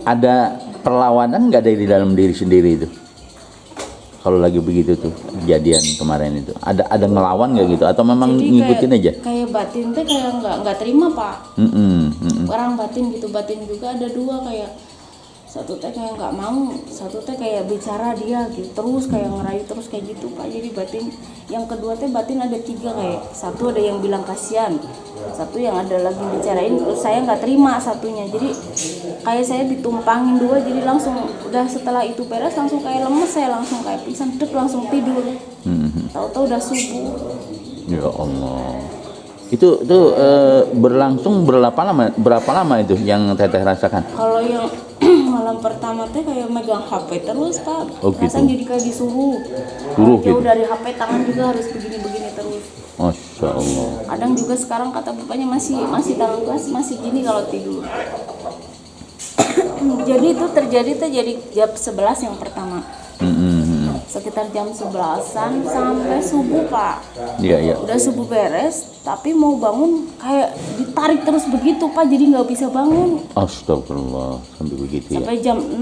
Ada perlawanan nggak dari dalam diri sendiri itu? Kalau lagi begitu tuh kejadian kemarin itu, ada ngelawan nggak gitu? Atau memang Jadi ngikutin aja? Kayak batin teh kayak nggak terima Pak. Orang batin gitu, batin juga ada dua, kayak satu teh kayak nggak mau, satu teh kayak bicara dia gitu terus, kayak ngerayu terus kayak gitu Pak. Jadi batin yang kedua teh batin ada tiga, kayak satu ada yang bilang kasihan, satu yang ada lagi bicarain, terus saya nggak terima satunya. Jadi kayak saya ditumpangin dua, jadi langsung udah setelah itu beres langsung kayak lemes, saya langsung kayak pingsan, langsung tidur. Tahu-tahu udah subuh. Ya Allah. Itu berlangsung berapa lama itu yang Teteh rasakan? Kalau yang malam pertama teh kayak megang HP terus Pak. Oh, gitu. Rasanya jadi kayak disuruh. Jauh gitu. dari HP, tangan juga harus begini-begini terus. Masya Allah. Kadang juga sekarang kata bapaknya masih tangan kelas masih gini kalau tidur. Jadi itu terjadi jam 11 yang pertama. Sekitar jam 11-an sampai subuh Pak. Iya. Udah subuh beres, tapi mau bangun kayak ditarik terus begitu Pak, jadi nggak bisa bangun. Astagfirullah, sampai begitu ya. Sampai jam 6.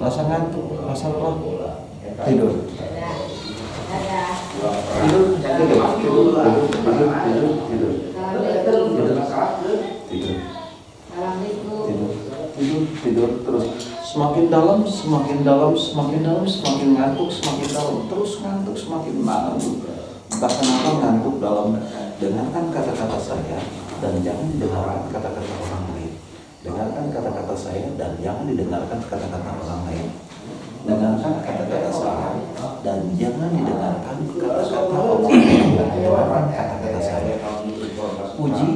rasa ngantuk, rasa lelah, tidur. Tidur terus. Semakin dalam, semakin ngantuk, semakin dalam, terus ngantuk, semakin ngantuk. Entah kenapa ngantuk dalam. Dengarkan kata-kata saya dan jangan didengarkan kata-kata orang lain. Dengarkan kata-kata saya dan jangan didengarkan kata-kata orang lain. Dengarkan kata-kata saya dan jangan didengarkan kata-kata orang lain. Dengarkan kata-kata saya. Puji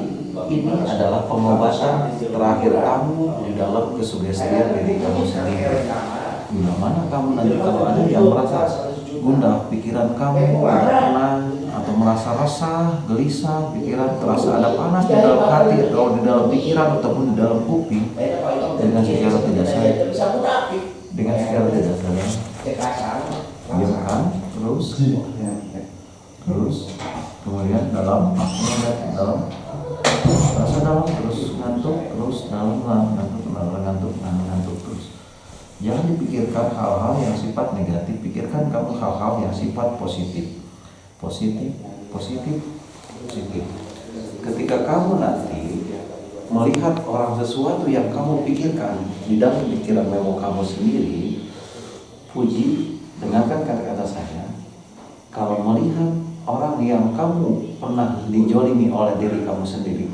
ini adalah pengobatan terakhir kamu di dalam kesugestian diri kamu sendiri. Bila mana kamu nanti kalau ada yang merasa gundah, pikiran kamu tidak tenang atau merasa resah, gelisah, pikiran terasa ada panas di dalam hati atau di dalam pikiran ataupun di dalam kuping, dengan secara tidak sadar, diamkan terus kemudian dalam rasa dalam terus ngantuk terus dalam ngantuk terus. Jangan dipikirkan hal-hal yang sifat negatif, pikirkan kamu hal-hal yang sifat positif. Ketika kamu nanti melihat orang sesuatu yang kamu pikirkan di dalam pikiran memo kamu sendiri, puji, dengarkan kata-kata saya. Kalau melihat orang yang kamu pernah dijolimi oleh diri kamu sendiri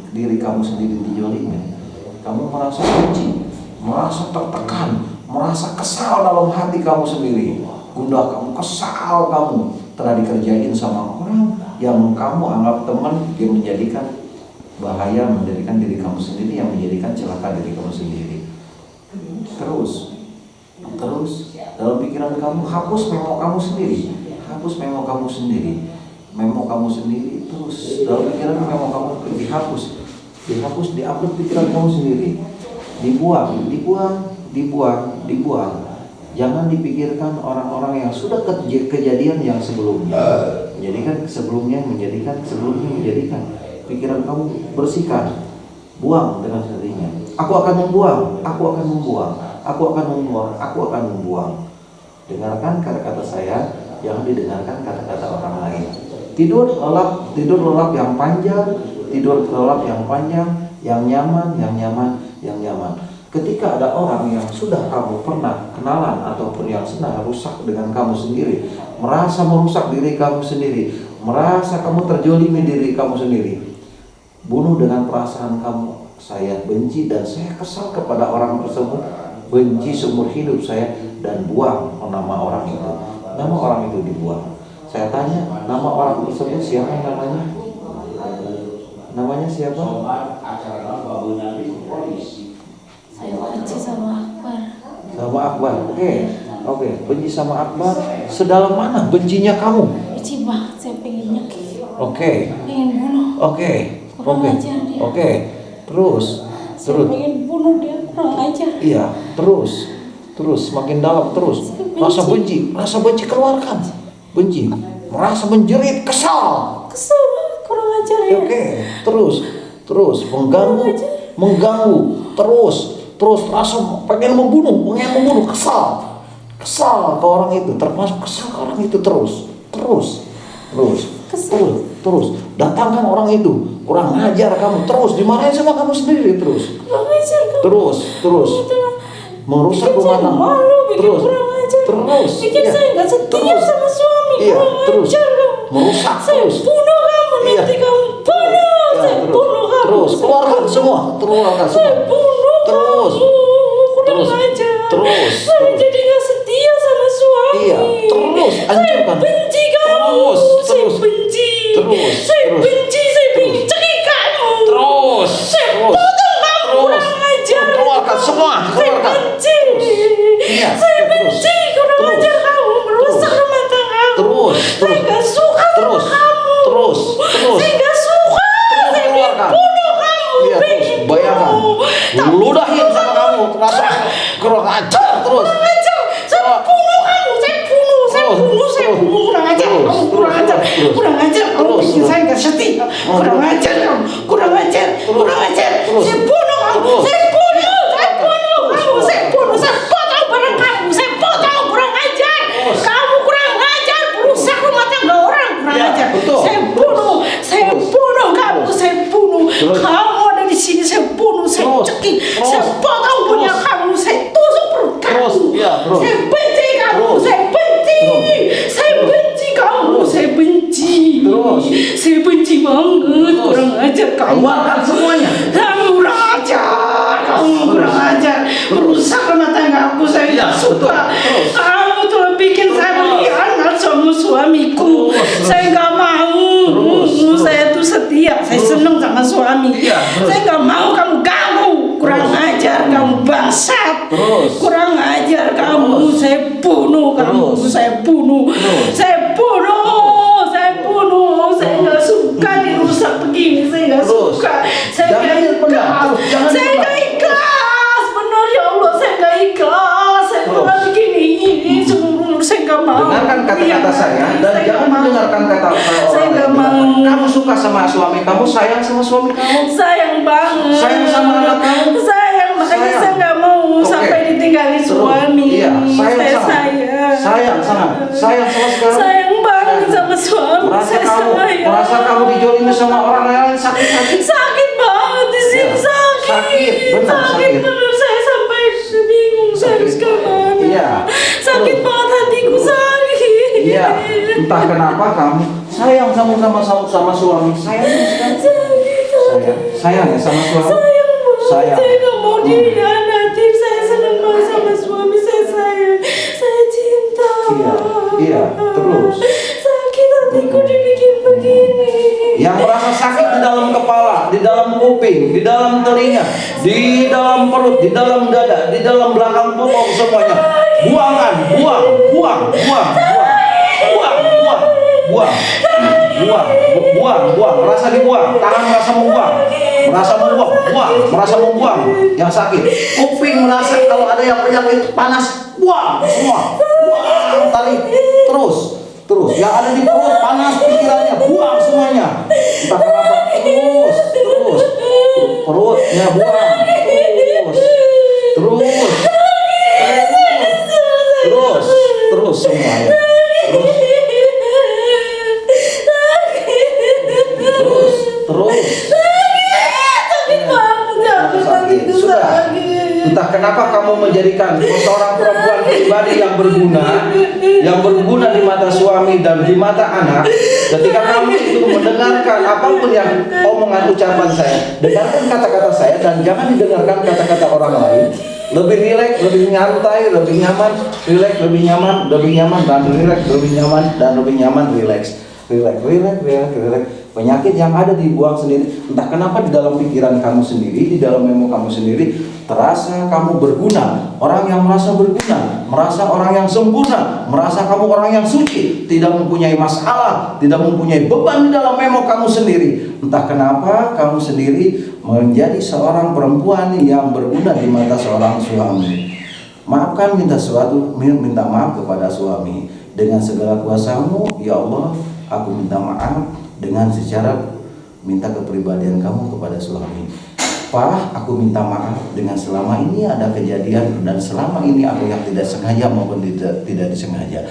dijolimi, kamu merasa benci, merasa tertekan, merasa kesal dalam hati kamu sendiri, gundah kamu, kesal kamu telah dikerjain sama orang yang kamu anggap teman, yang menjadikan bahaya, menjadikan diri kamu sendiri, yang menjadikan celaka diri kamu sendiri. Terus dalam pikiran kamu hapus memo kamu sendiri, terus dalam pikiran memo kamu dihapus, diupload pikiran kamu sendiri, dibuang. Jangan dipikirkan orang-orang yang sudah kejadian yang sebelumnya, menjadikan pikiran kamu bersihkan, buang dengan sendirinya. Aku akan membuang. Dengarkan kata-kata saya, jangan didengarkan kata-kata orang lain. Tidur lelap yang panjang, yang nyaman. Ketika ada orang yang sudah kamu pernah kenalan ataupun yang sedang rusak dengan kamu sendiri, merasa merusak diri kamu sendiri, merasa kamu terjolimi diri kamu sendiri, bunuh dengan perasaan kamu, saya benci dan saya kesal kepada orang tersebut, benci seumur hidup saya, dan buang nama orang itu. Nama orang itu dibuang. Saya tanya, nama orang tersebut siapa namanya? Namanya siapa? Saya benci sama Akbar. Sama Akbar. Oke. Benci sama Akbar. Sedalam mana bencinya kamu? Benci banget, saya pengen nyekik. Oke. Pengen bunuh. Kurang ajar dia. Oke. Terus. Saya pengen bunuh dia, kurang ajar. Iya, terus semakin dalam terus. Rasa benci keluarkan. Benci, merasa menjerit, kesal. Kurang ajar ya. Oke, terus mengganggu, terus rasa pengen membunuh, kesal ke orang itu, termasuk kesal ke orang itu terus datangkan orang itu, kurang ajar kamu, terus dimarahin sama kamu sendiri terus merusak rumah tangga, terus bikin saya nggak setia sama suami, terus merusak, saya bunuh kamu, nanti kamu bunuh, saya bunuh kamu, terus keluarkan semua, saya bunuh terus saya jadi nggak setia sama suami, terus hancurkan, saya benci kamu, saya benci cekik kamu, saya potong kamu, kurang ajar, keluarkan semua, saya benci kurang ajar kamu, merusak rumah tangga kamu, saya nggak suka sama kamu, saya nggak suka, saya ingin bunuh kamu, bayangkan, ludahin sama kamu, terasa kurang ajar terus. Saya bunuh kamu, saya bunuh, kurang ajar kamu, bikin saya nggak setia, kurang ajar kamu, saya bunuh kamu, saya potong barang kamu, kurang ajar, kamu kurang ajar, merusak rumah tangga orang, kurang ajar, saya bunuh kamu, kamu ada di sini, saya bunuh, saya cekik, saya potong punya kamu, saya tusuk perut kamu, saya benci kamu, saya benci banget, kurang ajar kamu, Keluarkan semuanya. kamu kurang ajar, merusak rumah tangga aku, saya tidak suka, kamu telah bikin saya berkhianat sama suamiku, saya nggak mau, saya tuh setia, saya senang sama suami, saya nggak mau kamu ganggu, kurang ajar kamu, bangsat, kurang ajar kamu, saya bunuh kamu, saya nggak suka dirusak begini, saya nggak suka, saya nggak ikhlas, benar ya Allah, saya nggak ikhlas, saya pernah begini ini seumur umur, saya nggak mau. Dengarkan kata-kata saya dan jangan mendengarkan kata orang. Saya nggak mau. Kamu suka sama suami kamu, sayang sama suami kamu, sayang banget, sayang sama anak kamu, makanya saya nggak mau sampai ditinggalin suami. Sayang sama sekarang. Sayang banget sama suami. Merasa kamu dijolimi sama orang lain, sakit banget di sini, sakit benar, saya sampai bingung, saya harus kemana, sakit banget hatiku, sakit. Entah kenapa kamu sayang sama suami, sayang ya sama suami, saya nggak mau dihianati, saya senang banget sama suami, saya sayang, saya cinta. Terus sakit hatiku dibikin begini. Yang merasa sakit di dalam kepala, di dalam kuping, di dalam telinga, di dalam perut, di dalam dada, di dalam belakang punggung, semuanya buang, merasa dibuang, tangan merasa membuang, yang sakit, kuping merasa kalau ada yang penyakit panas, buang semua, tarik, terus, yang ada di perut panas pikirannya, buang semuanya, entah kenapa, terus, perutnya buang, terus semuanya, terus. Entah kenapa kamu menjadikan seorang perempuan pribadi yang berguna di mata suami dan di mata anak. Ketika kamu itu mendengarkan apapun yang omongan ucapan saya, dengarkan kata-kata saya dan jangan didengarkan kata-kata orang lain. Lebih rileks, lebih nyantai, lebih nyaman, rileks, lebih nyaman dan rileks, lebih nyaman dan lebih nyaman, rileks. Penyakit yang ada dibuang sendiri. Entah kenapa di dalam pikiran kamu sendiri, di dalam memo kamu sendiri, terasa kamu berguna. Orang yang merasa berguna, merasa orang yang sempurna, merasa kamu orang yang suci, tidak mempunyai masalah, tidak mempunyai beban di dalam memo kamu sendiri. Entah kenapa kamu sendiri menjadi seorang perempuan yang berguna di mata seorang suami. Maafkan, minta maaf kepada suami. Dengan segala kuasamu, ya Allah, aku minta maaf dengan secara minta kepribadian kamu kepada suami. Pak, aku minta maaf dengan selama ini ada kejadian dan selama ini aku yang tidak sengaja maupun tidak disengaja.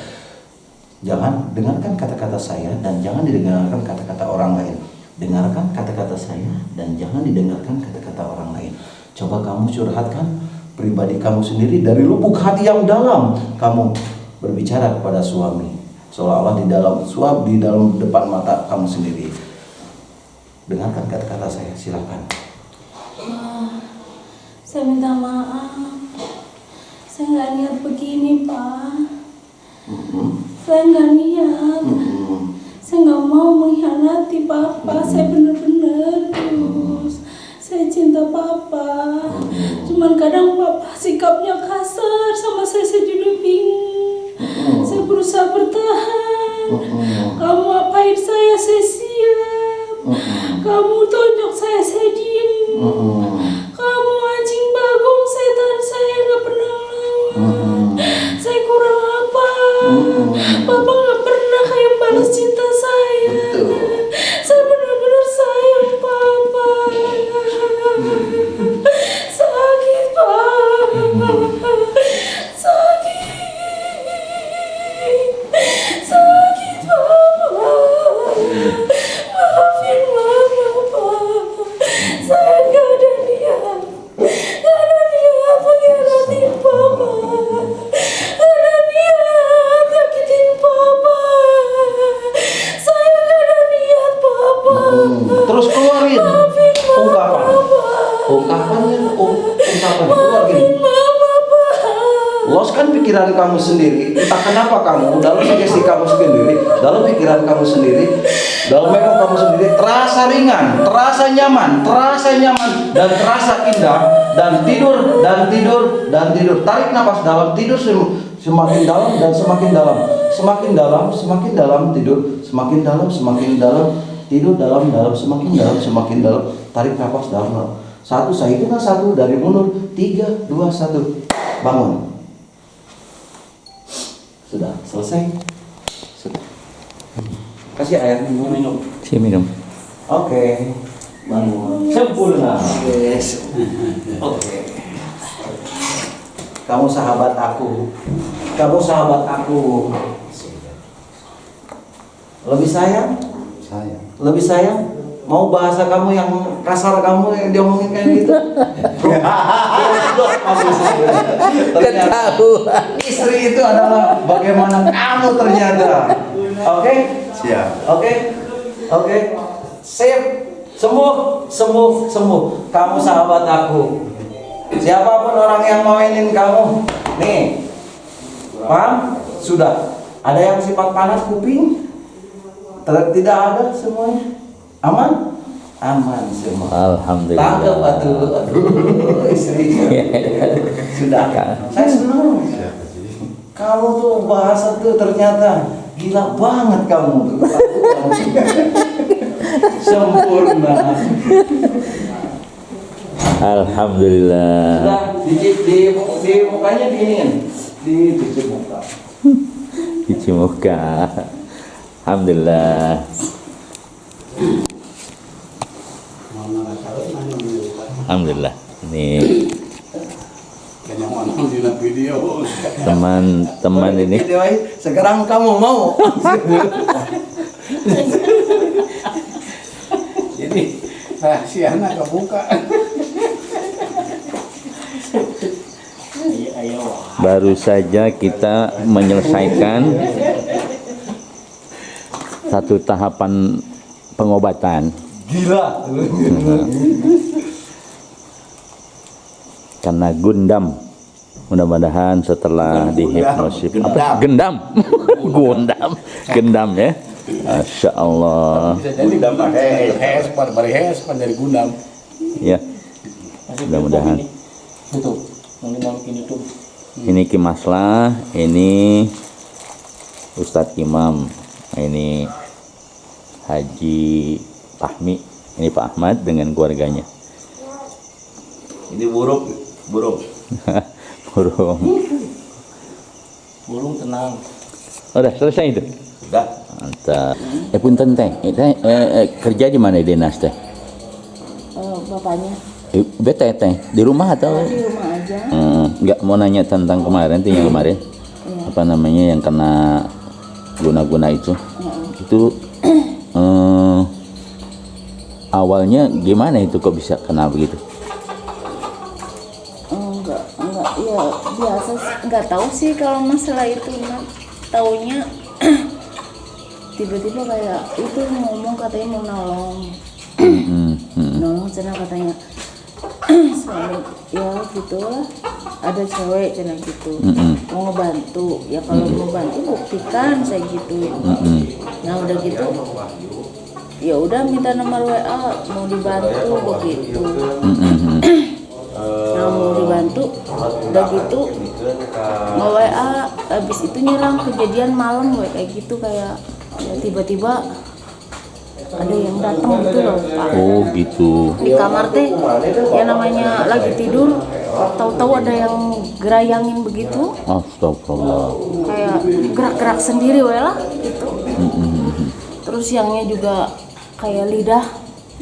Jangan dengarkan kata-kata saya dan jangan didengarkan kata-kata orang lain. Dengarkan kata-kata saya dan jangan didengarkan kata-kata orang lain. Coba kamu curhatkan pribadi kamu sendiri dari lubuk hati yang dalam. Kamu berbicara kepada suami seolah-olah di dalam depan mata kamu sendiri. Dengarkan kata-kata saya, silakan. Saya minta maaf. Saya nggak niat begini, Pak. Saya nggak niat. Saya nggak mau mengkhianati Papa. Saya benar-benar tulus. Saya cinta Papa. Cuman kadang Papa sikapnya kasar sama saya jadi bingung. Saya berusaha bertahan. Kamu apain saya siap. Kamu tonjok saya diem. Kamu anjing bagong, setan saya nggak pernah lawan. Saya kurang apa? Papa nggak pernah kayak balas cinta saya. Saya benar-benar sayang Papa. Sakit Papa. Sakit Papa. Maafin Mama Papa. Saya nggak ada niat mengkhianatin Papa. Nggak ada niat nyakitin Papa. Saya nggak ada niat Papa. Terus keluarin ungkapan. Keluarin. Loskan pikiran kamu sendiri. Entah kenapa kamu dalam sugesti kamu sendiri, dalam pikiran kamu sendiri, dalam memo kamu sendiri terasa ringan, terasa nyaman, dan terasa indah, dan tidur. Tarik nafas dalam, tidur semakin dalam dan semakin dalam, semakin dalam tidur, semakin dalam tidur, dalam semakin dalam. Tarik nafas dalam. 1, saya hitung 1 dari mundur. 3, 2, 1, bangun. Sudah selesai. Sudah. Kasih air minum. Saya minum. Oke. Bangun. Sempurna. Yes. Oke. Kamu sahabat aku. Lebih sayang? Lebih sayang? Mau bahasa kamu yang kasar kamu yang diomongin kayak gitu? Ketahuan. Istri itu adalah bagaimana kamu ternyata. Oke? Siap. Oke. Sip. Sembuh. Kamu sahabat aku. Siapapun orang yang mainin kamu, nih. Paham? Sudah. Ada yang sifat panas kuping? Tidak ada semuanya. Aman semua. Alhamdulillah. Tangkap aduh istri. Sudah. Saya senang. Kamu tuh bahasa tuh ternyata gila banget kamu tuh. Sempurna. Alhamdulillah. Sudah di mukanya diinin. Di muka. Cuci muka. Alhamdulillah. Alhamdulillah. Ini teman-teman ini. Sekarang kamu mau? Jadi rahasianya kebuka. Baru saja kita menyelesaikan satu tahapan pengobatan. Gila. Karena gundam, mudah-mudahan setelah dihipnosis gendam. gendam ya, Masya Allah. Bisa jadi hes, bari hes, dari gundam. Ya, mudah-mudahan. Itu, yang dimasukin itu. Ini Ki Maslah, ini Ustadz Imam, ini Haji Fahmi, ini Pak Ahmad dengan keluarganya. Ini burung. Burung. Burung tenang. Udah selesai itu. Udah. Mantap. Punten teh, kerja di mana dinas teh? Bapaknya Bete teh di rumah atau? di rumah aja. Nggak mau nanya tentang kemarin tuh yang kemarin. Apa namanya yang kena guna-guna itu? Itu awalnya gimana itu kok bisa kena begitu? Enggak, ya biasa nggak tahu sih kalau masalah itu, taunya tiba-tiba kayak itu ngomong katanya mau nolong, nolong cina katanya suami ya gitulah, ada cewek cina gitu, mau ngebantu ya, kalau mau bantu buktikan saya gituin. Nah udah gitu ya udah minta nomor WA mau dibantu begitu. Nah mau dibantu udah gitu mau WA, habis itu nyerang, kejadian malam kayak gitu, kayak ya tiba-tiba ada yang datang gitu loh Pak. Oh gitu. Di kamar teh ya namanya lagi tidur, tahu-tahu ada yang gerayangin begitu, Astagfirullah. kayak gerak-gerak sendiri lah gitu. Terus yangnya juga kayak lidah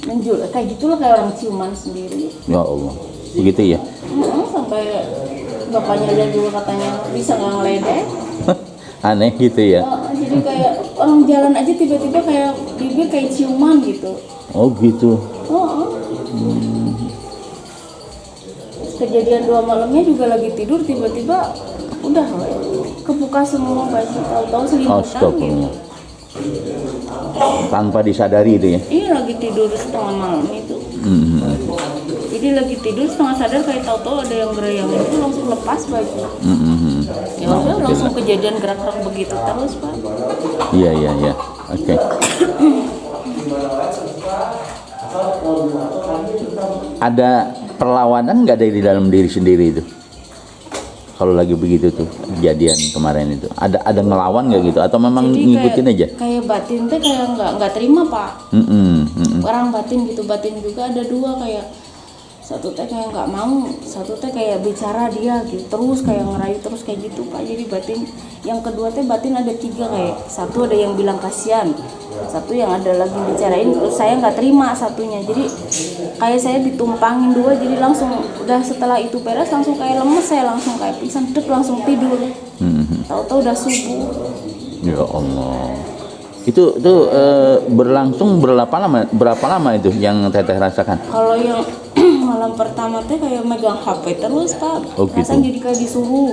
menjul kayak gitulah, kayak orang ciuman sendiri. Ya Allah. Begitu ya. Sampai bapaknya dia juga katanya bisa nggak ngeledek. Aneh gitu ya. Jadi kayak orang jalan aja tiba-tiba kayak bibir kayak ciuman gitu. Oh gitu. Kejadian 2 malamnya juga lagi tidur, tiba-tiba udah kebuka semua baju, tahu-tahu selimutan gitu. Astagfirullah. Tanpa disadari itu ya. Iya lagi tidur setengah malam itu. Jadi lagi tidur setengah sadar kayak tahu-tahu ada yang gerayangin itu, langsung lepas baju. Ya udah langsung kejadian gerak-gerak begitu terus Pak. Iya. Oke. Ada perlawanan nggak dari dalam diri sendiri itu? Kalau lagi begitu tuh kejadian kemarin itu, ada ngelawan nggak gitu? Atau memang Jadi ngikutin aja? Kayak batin teh kayak nggak terima Pak. Orang batin gitu, batin juga ada 2, kayak satu teh kayak nggak mau, satu teh kayak bicara dia gitu terus, kayak ngerayu terus kayak gitu Pak. Jadi batin yang kedua teh batin ada 3, kayak satu ada yang bilang kasihan, satu yang ada lagi bicarain, terus saya nggak terima satunya. Jadi kayak saya ditumpangin 2, jadi langsung udah setelah itu beres langsung kayak lemes, saya langsung kayak pingsan, langsung tidur. Tahu-tahu udah subuh. Ya Allah. Itu berlangsung berapa lama itu yang Teteh rasakan? Kalau yang malam pertama teh kayak megang HP terus Pak. Oh, gitu. Rasanya jadi kayak disuruh.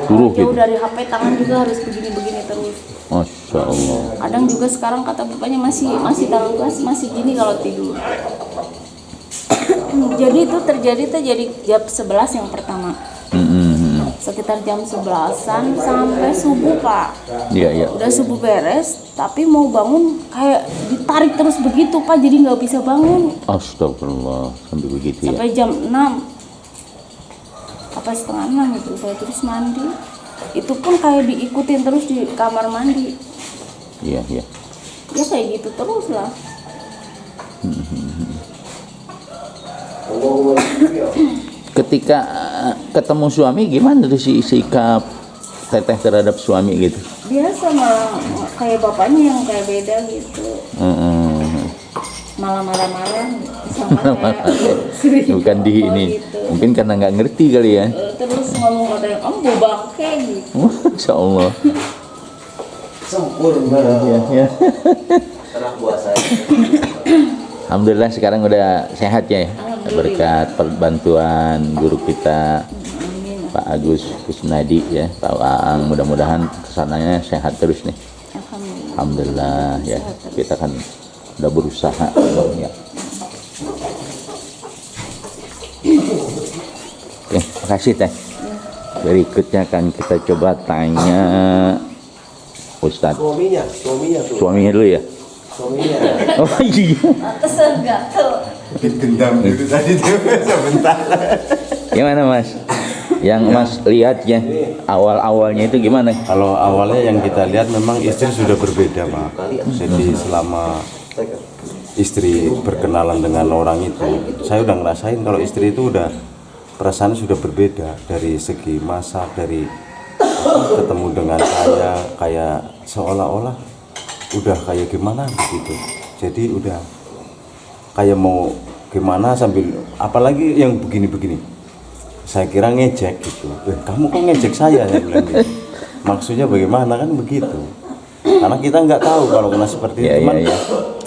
Suruh Jauh gitu. dari HP, tangan juga harus begini-begini terus. Masya Allah. Kadang juga sekarang kata bapaknya masih tangan masih gini kalau tidur. Jadi itu terjadi jam 11 yang pertama. Sekitar jam 11-an sampai subuh Pak. Iya. Udah subuh beres, tapi mau bangun kayak ditarik terus begitu Pak, jadi nggak bisa bangun. Astagfirullah, sampai begitu ya. Sampai jam 6 apa setengah 6 itu saya terus mandi. Itu pun kayak diikutin terus di kamar mandi. Iya. Ya kayak gitu terus lah. Ketika ketemu suami gimana tuh sikap Teteh terhadap suami gitu? Biasa malah kayak bapaknya yang kayak beda gitu. Malah marah-marah sama kayak sering Bukan di ini. gitu. Mungkin karena nggak ngerti kali ya. Terus ngomong katanya kamu bobangke gitu. Masya Allah. Sempurna. Ya. Anak buah saya. Alhamdulillah sekarang udah sehat ya. Berkat bantuan guru kita Amin. Pak Agus Kusnadi ya, Pak Aang, mudah-mudahan kesananya sehat terus nih. Alhamdulillah ya, kita kan udah berusaha ya. Oke, makasih Teh. Berikutnya kan kita coba tanya Ustadz? Suaminya tuh. Suaminya dulu ya? Suaminya. Oh iya. Atas enggak tuh. Dendam dulu tadi tuh sebentar. Gimana Mas? Yang Mas lihat ya awal-awalnya itu gimana? Kalau awalnya yang kita lihat memang istri sudah berbeda, Pak. Jadi selama istri berkenalan dengan orang itu, saya udah ngerasain kalau istri itu udah perasaannya sudah berbeda dari segi masak, dari ketemu dengan saya kayak seolah-olah udah kayak gimana begitu. Jadi udah kayak mau gimana sambil apalagi yang begini-begini. Saya kira ngejek gitu. Kamu kok ngejek saya bilang gitu. Maksudnya bagaimana kan begitu. Karena kita nggak tahu kalau kena seperti itu. Cuman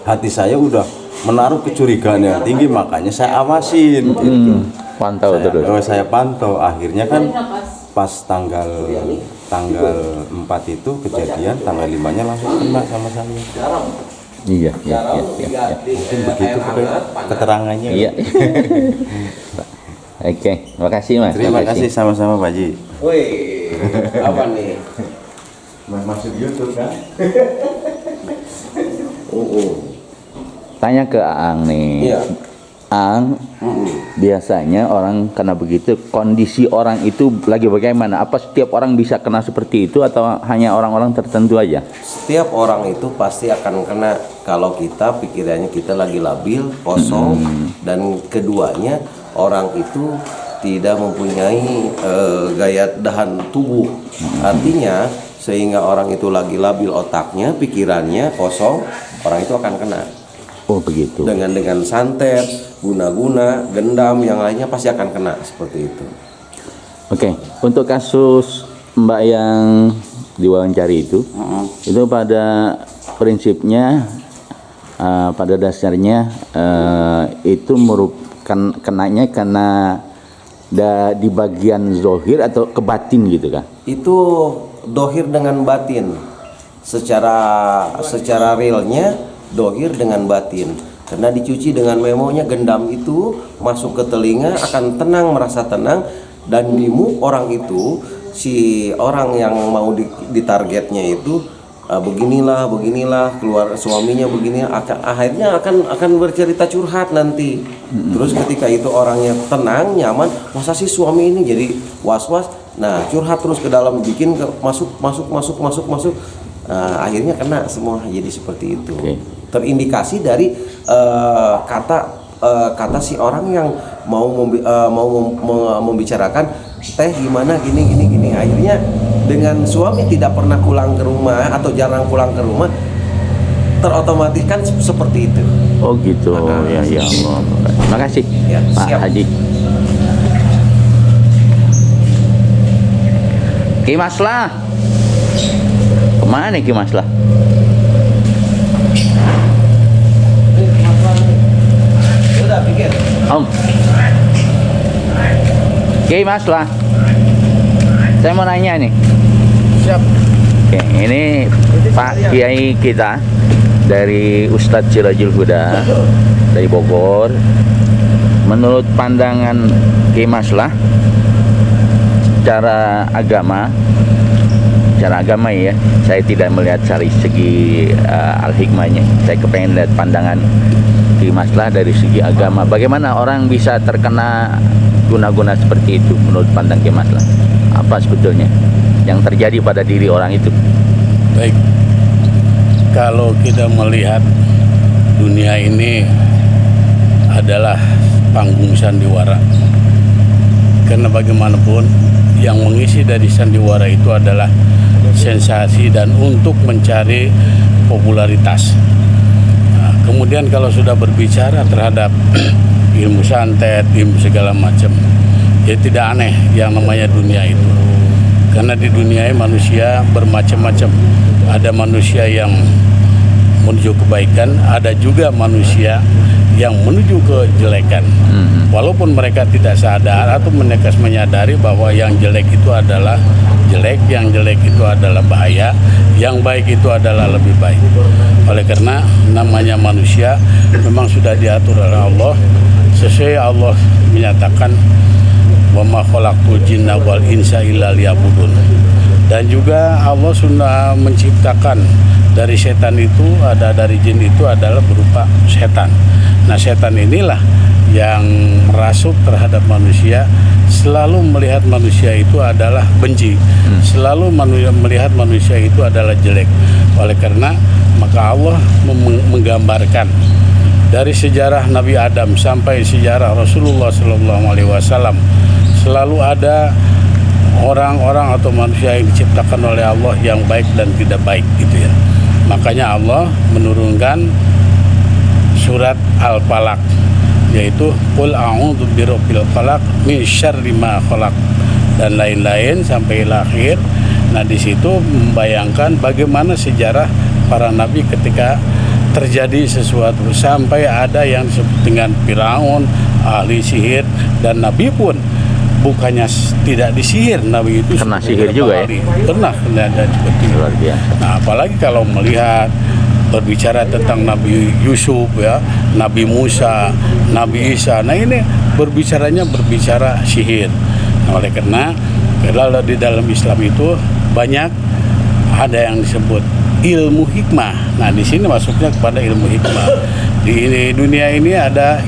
hati saya udah menaruh kecurigaan yang tinggi, makanya saya awasin gitu. Pantau terus. Saya pantau, akhirnya kan pas tanggal 4 itu kejadian, tanggal 5-nya langsung kena sama saya. Iya. Mungkin begitu keterangannya. Iya. Oke, makasih Mas. Terima kasih sama-sama Pak Ji. Wih, apa nih? Masuk YouTube kan? Tanya ke Aang nih. Iya. Aang, biasanya orang kena begitu, kondisi orang itu lagi bagaimana? Apa setiap orang bisa kena seperti itu atau hanya orang-orang tertentu aja? Setiap orang itu pasti akan kena kalau kita pikirannya kita lagi labil, kosong, dan keduanya orang itu tidak mempunyai gaya tahan tubuh. Artinya sehingga orang itu lagi labil otaknya, pikirannya kosong, orang itu akan kena. Oh begitu. Dengan santet, guna-guna, gendam, yang lainnya pasti akan kena seperti itu. Oke, untuk kasus Mbak yang diwawancari itu pada prinsipnya, pada dasarnya itu merupakan kenanya karena di bagian zohir atau ke batin gitu kan? Itu dohir dengan batin. Secara realnya dohir dengan batin. Karena dicuci dengan memonya, gendam itu masuk ke telinga akan tenang, merasa tenang, dan di muka orang itu, si orang yang mau ditargetnya itu beginilah, keluar suaminya begini, akhirnya akan bercerita curhat nanti. Terus ketika itu orangnya tenang, nyaman, masa sih suami ini jadi was-was, nah curhat terus ke dalam, bikin masuk. Akhirnya kena semua, jadi seperti itu. Terindikasi dari kata si orang yang mau membicarakan teh gimana gini. Akhirnya dengan suami tidak pernah pulang ke rumah atau jarang pulang ke rumah, terotomatis kan seperti itu. Oh gitu. Ya Allah. Makasih Ya, Pak siap. Haji. Ki Maslah. Kemana nih Ki Maslah? Sudah pikir. Om. Ki Maslah. Saya mau nanya nih. Siap. Oke, ini Pak Kiai kita dari Ustadz Sirajul Huda dari Bogor. Menurut pandangan Ki Maslah, secara agama ya, saya tidak melihat dari segi al-hikmahnya. Saya kepengen lihat pandangan Ki Maslah dari segi agama. Bagaimana orang bisa terkena guna-guna seperti itu menurut pandang Ki Maslah? Apa sebetulnya yang terjadi pada diri orang itu? Baik, kalau kita melihat dunia ini adalah panggung sandiwara, karena bagaimanapun yang mengisi dari sandiwara itu adalah sensasi dan untuk mencari popularitas. Nah, kemudian kalau sudah berbicara terhadap ilmu santet, ilmu segala macam, ya tidak aneh yang namanya dunia itu. Karena di dunia ini manusia bermacam-macam. Ada manusia yang menuju kebaikan, ada juga manusia yang menuju kejelekan. Walaupun mereka tidak sadar atau mereka menyadari bahwa yang jelek itu adalah jelek, yang jelek itu adalah bahaya, yang baik itu adalah lebih baik. Oleh karena namanya manusia memang sudah diatur oleh Allah, sesuai Allah menyatakan wa ma khalaqtul jinna wal insa illa liya'budun. Dan juga Allah sudah menciptakan dari setan itu, dari jin itu adalah berupa setan. Nah, setan inilah yang merasuk terhadap manusia, selalu melihat manusia itu adalah benci, selalu melihat manusia itu adalah jelek. Oleh karena maka Allah menggambarkan dari sejarah Nabi Adam sampai sejarah Rasulullah SAW, selalu ada orang-orang atau manusia yang diciptakan oleh Allah yang baik dan tidak baik gitu ya. Makanya Allah menurunkan surat Al-Falaq, yaitu qul a'udzu birabbil falaq min syarri ma khalaq dan lain-lain sampai akhir. Nah, di situ membayangkan bagaimana sejarah para nabi ketika terjadi sesuatu, sampai ada yang disebut dengan Firaun, ahli sihir, dan nabi pun bukannya tidak disihir, nabi itu Kena sihir juga ya? Pernah dan seperti itu. Luar biasa. Nah, apalagi kalau melihat berbicara tentang Nabi Yusuf ya, Nabi Musa, Nabi Isa. Nah, ini berbicara sihir. Nah, oleh karena kalau di dalam Islam itu banyak ada yang disebut ilmu hikmah. Nah, di sini masuknya kepada ilmu hikmah. Di dunia ini ada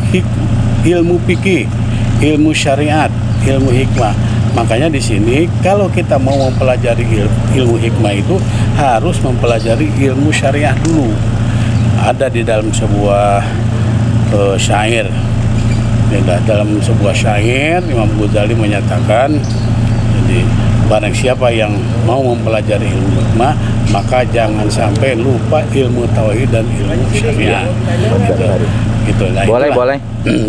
ilmu fikih, ilmu syariat, ilmu hikmah. Makanya di sini kalau kita mau mempelajari ilmu hikmah itu harus mempelajari ilmu syariah dulu. Ada di dalam sebuah syair. Dalam sebuah syair Imam Ghazali menyatakan, jadi barang siapa yang mau mempelajari ilmu hikmah maka jangan sampai lupa ilmu tauhid dan ilmu syariah. Gitu. Nah, Boleh.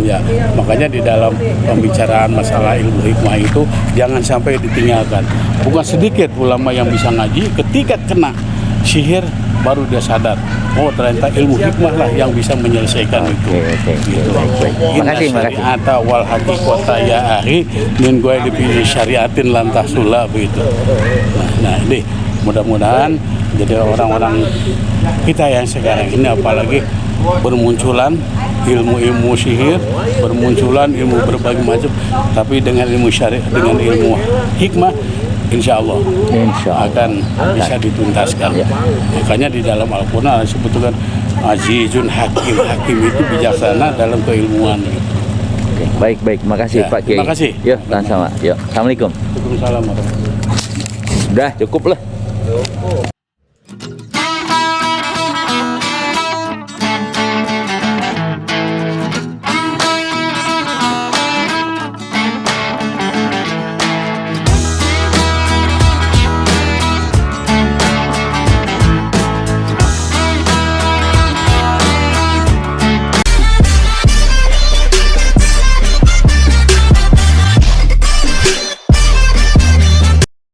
Ya, makanya di dalam pembicaraan masalah ilmu hikmah itu jangan sampai ditinggalkan. Bukan sedikit ulama yang bisa ngaji, ketika kena sihir baru dia sadar, oh ternyata ilmu hikmah lah yang bisa menyelesaikan itu. Oke. Gitu. Makasih. Syariata wal haqiqata ya akhi min gue dipilih syariatin lantah sula begitu. Nah, ini mudah-mudahan jadi orang-orang kita yang sekarang ini, apalagi bermunculan ilmu-ilmu sihir, bermunculan ilmu berbagai macam, tapi dengan ilmu syariat, dengan ilmu hikmah, insya Allah akan bisa dituntaskan. Makanya di dalam Al-Quran disebutkan Azizun Hakim, Hakim itu bijaksana dalam keilmuan. Oke, baik. Makasih Ya, Pak Kiai. terima kasih. Yuk, sama. Yuk. Assalamualaikum. Waalaikumsalam warahmatullahi wabarakatuh. Udah, cukup lah.